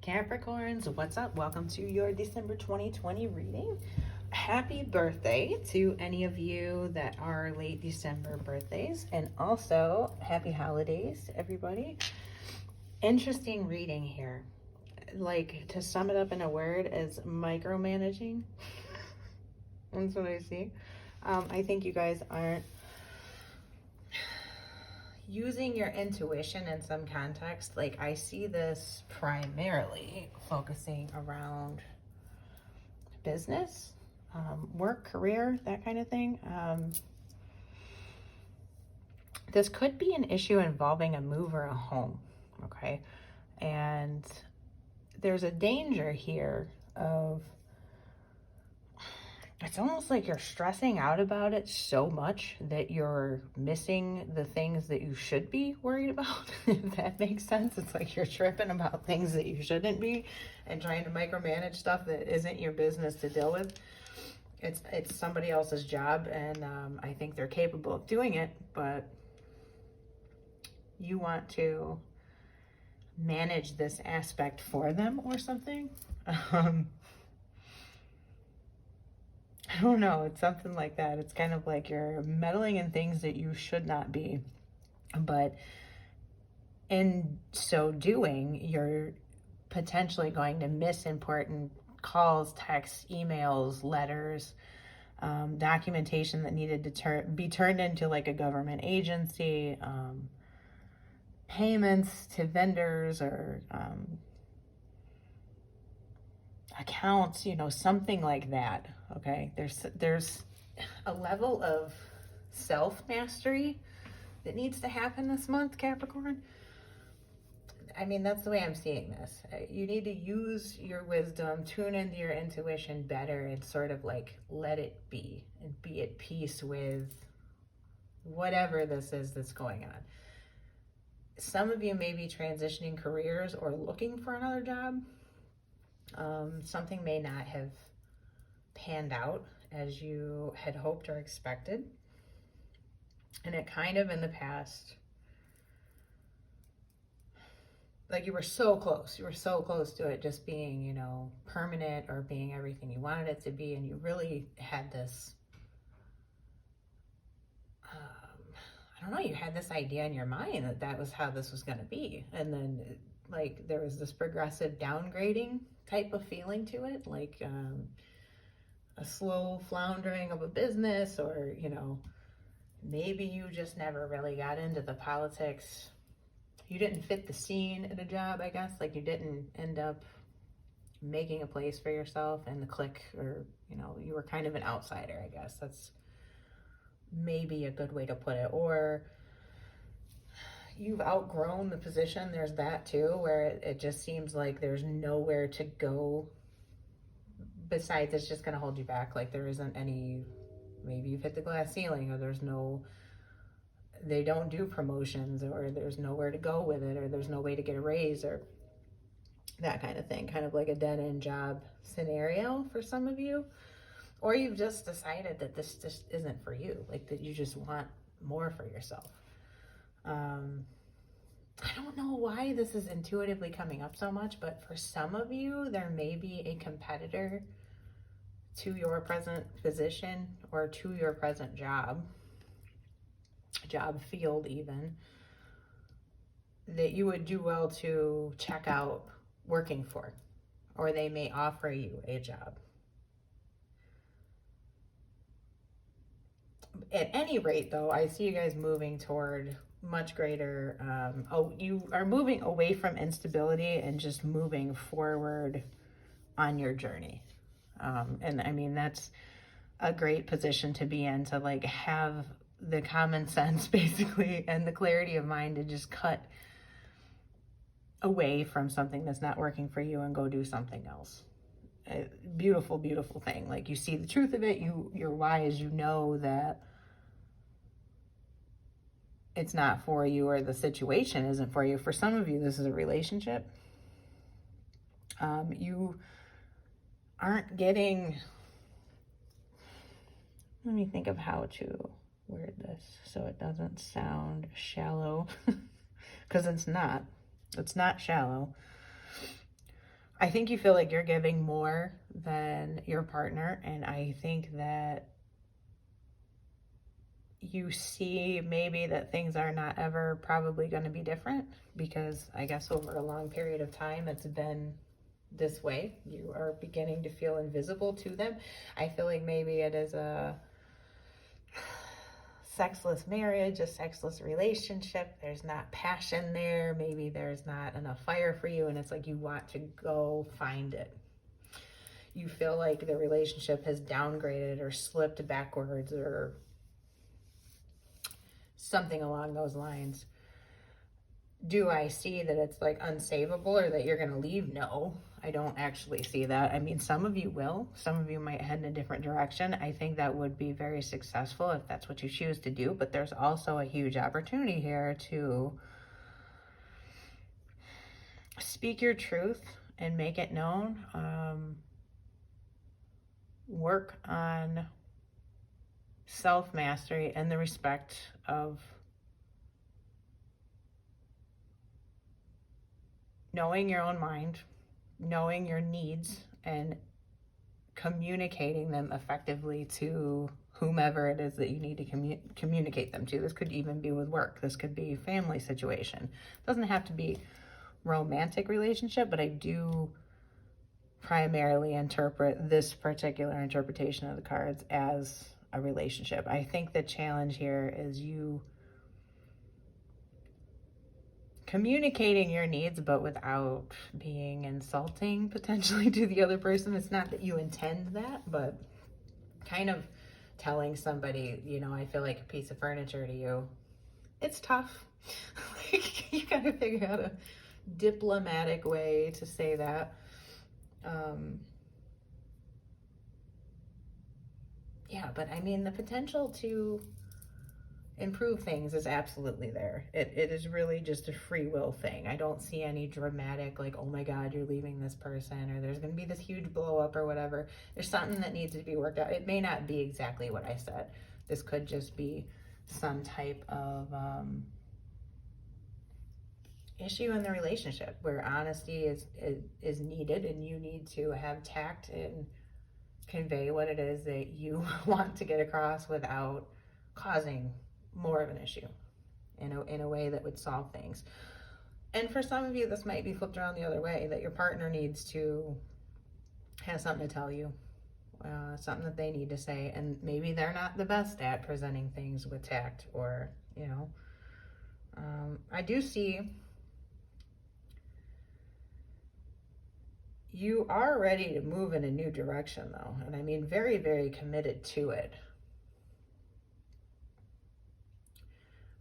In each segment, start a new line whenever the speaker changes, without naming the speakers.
Capricorns, what's up? Welcome to your December 2020 reading. Happy birthday to any of you that are late December birthdays, and also happy holidays, everybody. Interesting reading here. Like, to sum it up in a word, is micromanaging. That's what I see. I think you guys aren't using your intuition in some context. Like, I see this primarily focusing around business, work, career, that kind of thing. This could be an issue involving a move or a home, okay? And there's a danger here of, it's almost like you're stressing out about it so much that you're missing the things that you should be worried about, if that makes sense. It's like you're tripping about things that you shouldn't be and trying to micromanage stuff that isn't your business to deal with. It's somebody else's job, and I think they're capable of doing it, but you want to manage this aspect for them or something. I don't know, it's something like that. It's kind of like you're meddling in things that you should not be, but in so doing, you're potentially going to miss important calls, texts, emails, letters, documentation that needed to be turned into like a government agency, payments to vendors or accounts, something like that. Okay, there's a level of self-mastery that needs to happen this month, Capricorn. I mean, that's the way I'm seeing this. You need to use your wisdom, tune into your intuition better, and sort of like let it be and be at peace with whatever this is that's going on. Some of you may be transitioning careers or looking for another job. Something may not have panned out as you had hoped or expected. And it kind of in the past, like you were so close to it just being, permanent or being everything you wanted it to be. And you really had this, I don't know, you had this idea in your mind that that was how this was going to be. And then like there was this progressive downgrading type of feeling to it, like a slow floundering of a business, or, maybe you just never really got into the politics. You didn't fit the scene at a job, I guess. Like you didn't end up making a place for yourself in the clique, or, you were kind of an outsider, I guess. That's maybe a good way to put it. Or you've outgrown the position. There's that too, where it just seems like there's nowhere to go besides it's just going to hold you back. Like there isn't any, maybe you've hit the glass ceiling, or they don't do promotions, or there's nowhere to go with it, or there's no way to get a raise, or that kind of thing. Kind of like a dead-end job scenario for some of you. Or you've just decided that this just isn't for you, like that you just want more for yourself. I don't know why this is intuitively coming up so much, but for some of you, there may be a competitor to your present position or to your present job field even, that you would do well to check out working for, or they may offer you a job. At any rate, though, I see you guys moving toward much greater, you are moving away from instability and just moving forward on your journey. And I mean, that's a great position to be in, to like have the common sense basically and the clarity of mind to just cut away from something that's not working for you and go do something else. A beautiful, beautiful thing. Like you see the truth of it. You're wise. You know that it's not for you, or the situation isn't for you. For some of you, this is a relationship. You aren't getting, let me think of how to word this so it doesn't sound shallow, because it's not shallow. I think you feel like you're giving more than your partner, and I think that you see maybe that things are not ever probably going to be different, because I guess over a long period of time it's been this way. You are beginning to feel invisible to them. I feel like maybe it is a sexless marriage, a sexless relationship. There's not passion there. Maybe there's not enough fire for you, and it's like you want to go find it. You feel like the relationship has downgraded or slipped backwards or something along those lines. Do I see that it's like unsavable or that you're going to leave? No, I don't actually see that. I mean, some of you will. Some of you might head in a different direction. I think that would be very successful if that's what you choose to do. But there's also a huge opportunity here to speak your truth and make it known. Work on self-mastery and the respect of knowing your own mind, knowing your needs, and communicating them effectively to whomever it is that you need to communicate them to. This could even be with work. This could be family situation. It doesn't have to be romantic relationship, but I do primarily interpret this particular interpretation of the cards as a relationship. I think the challenge here is you communicating your needs, but without being insulting potentially to the other person. It's not that you intend that, but kind of telling somebody, you know, I feel like a piece of furniture to you. It's tough. Like, you gotta figure out a diplomatic way to say that. Yeah, but I mean, the potential to improve things is absolutely there. It is really just a free will thing. I don't see any dramatic, like, oh my God, you're leaving this person, or there's going to be this huge blow up or whatever. There's something that needs to be worked out. It may not be exactly what I said. This could just be some type of issue in the relationship where honesty is needed, and you need to have tact and convey what it is that you want to get across without causing more of an issue in a way that would solve things. And for some of you, this might be flipped around the other way, that your partner needs to have something to tell you, something that they need to say, and maybe they're not the best at presenting things with tact, or, you know, I do see you are ready to move in a new direction, though, and I mean very, very committed to it.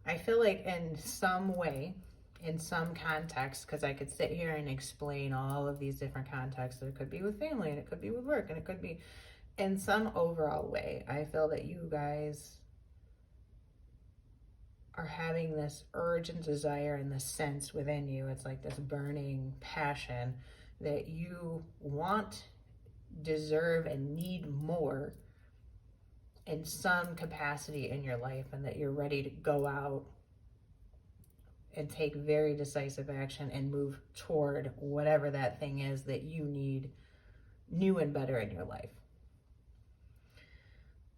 I feel like in some way, in some context, because I could sit here and explain all of these different contexts. It could be with family, and it could be with work, and it could be in some overall way. I feel that you guys are having this urge and desire and this sense within you. It's like this burning passion that you want, deserve, and need more in some capacity in your life, and that you're ready to go out and take very decisive action and move toward whatever that thing is that you need new and better in your life.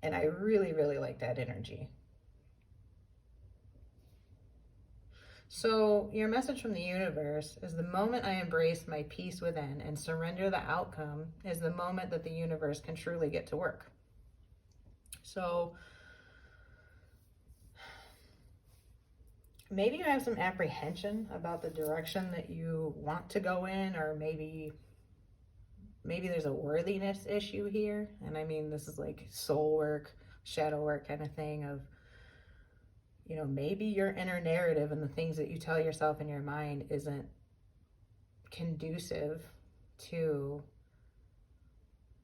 And I really, really like that energy. So your message from the universe is, the moment I embrace my peace within and surrender the outcome is the moment that the universe can truly get to work. So maybe you have some apprehension about the direction that you want to go in, or maybe there's a worthiness issue here. And I mean, this is like soul work, shadow work kind of thing of, you know, maybe your inner narrative and the things that you tell yourself in your mind isn't conducive to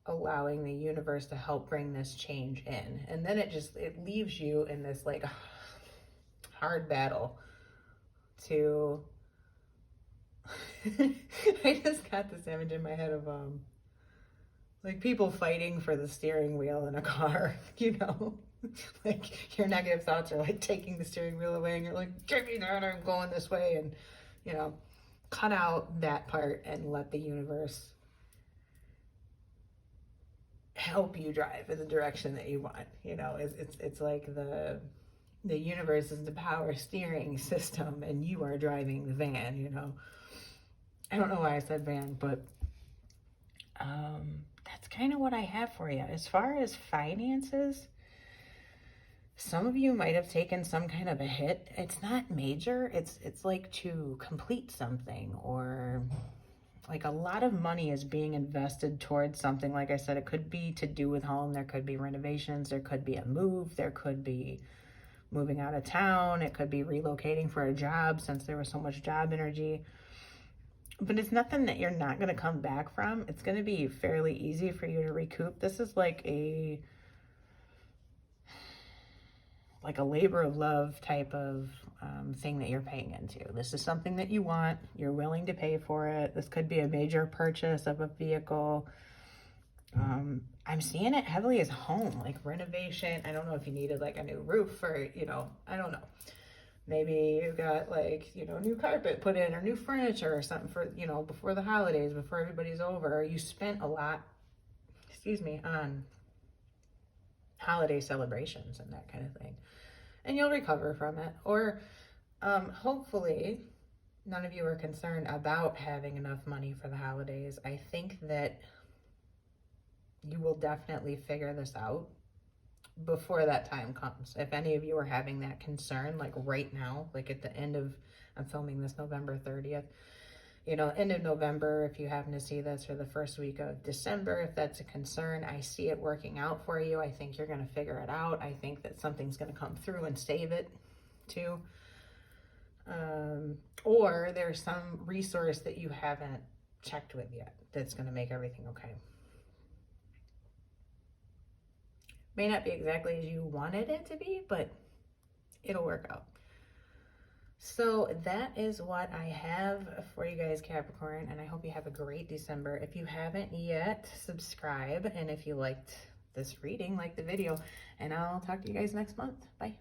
allowing the universe to help bring this change in. And then it leaves you in this like hard battle to I just got this image in my head of like people fighting for the steering wheel in a car, you know. Like your negative thoughts are like taking the steering wheel away, and you're like, give me that, I'm going this way. And you know, cut out that part and let the universe help you drive in the direction that you want. You know, it's like the universe is the power steering system and you are driving the van, you know. I don't know why I said van, but that's kind of what I have for you. As far as finances, some of you might have taken some kind of a hit. It's not major. It's like to complete something, or like a lot of money is being invested towards something. Like I said, it could be to do with home. There could be renovations. There could be a move. There could be moving out of town. It could be relocating for a job, since there was so much job energy. But it's nothing that you're not going to come back from. It's going to be fairly easy for you to recoup. This is like a labor of love type of thing that you're paying into. This is something that you want. You're willing to pay for it. This could be a major purchase of a vehicle. I'm seeing it heavily as home, like renovation. I don't know if you needed like a new roof, or, you know, I don't know. Maybe you got like, you know, new carpet put in, or new furniture or something for, you know, before the holidays, before everybody's over. You spent a lot, on holiday celebrations and that kind of thing. And you'll recover from it. Or hopefully none of you are concerned about having enough money for the holidays. I think that you will definitely figure this out before that time comes. If any of you are having that concern, like right now, like at the end of, I'm filming this November 30th, you know, end of November, if you happen to see this, or the first week of December, if that's a concern, I see it working out for you. I think you're going to figure it out. I think that something's going to come through and save it too. Or there's some resource that you haven't checked with yet that's going to make everything okay. May not be exactly as you wanted it to be, but it'll work out. So that is what I have for you guys, Capricorn, and I hope you have a great December. If you haven't yet, subscribe, and if you liked this reading, like the video, and I'll talk to you guys next month. Bye.